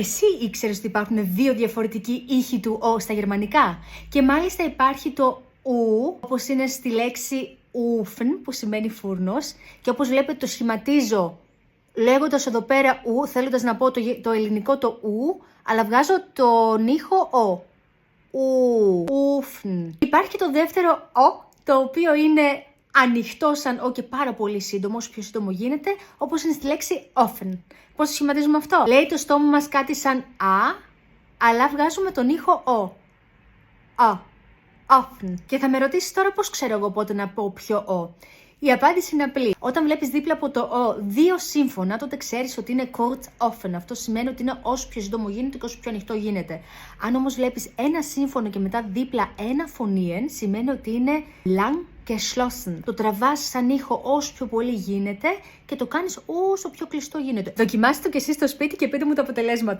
Εσύ ήξερες ότι υπάρχουν δύο διαφορετικοί ήχοι του «ο» στα γερμανικά? Και μάλιστα υπάρχει το «ου», όπως είναι στη λέξη «Ofen», που σημαίνει φούρνος, και όπως βλέπετε το σχηματίζω λέγοντας εδώ πέρα «ου», θέλοντας να πω το ελληνικό το «ου», αλλά βγάζω τον ήχο «ο». «Ου», «Ofen». Υπάρχει και το δεύτερο «ο», το οποίο είναι ανοιχτό σαν «ο» και πάρα πολύ σύντομο, όσο πιο σύντομο γίνεται, όπως είναι στη λέξη «offen». Πώς το σχηματίζουμε αυτό? Λέει το στόμα μας κάτι σαν «α», αλλά βγάζουμε τον ήχο «ο». «Ο», «offen». Και θα με ρωτήσεις τώρα πώς ξέρω εγώ πότε να πω ποιο «ο». Η απάντηση είναι απλή. Όταν βλέπεις δίπλα από το «ο» δύο σύμφωνα, τότε ξέρεις ότι είναι kurz offen. Αυτό σημαίνει ότι είναι όσο πιο σύντομο γίνεται και όσο πιο ανοιχτό γίνεται. Αν όμως βλέπεις ένα σύμφωνο και μετά δίπλα ένα φωνήεν, σημαίνει ότι είναι lang geschlossen. Το τραβάς σαν ήχο όσο πιο πολύ γίνεται και το κάνεις όσο πιο κλειστό γίνεται. Δοκιμάστε το και εσείς στο σπίτι και πείτε μου τα αποτελέσματα.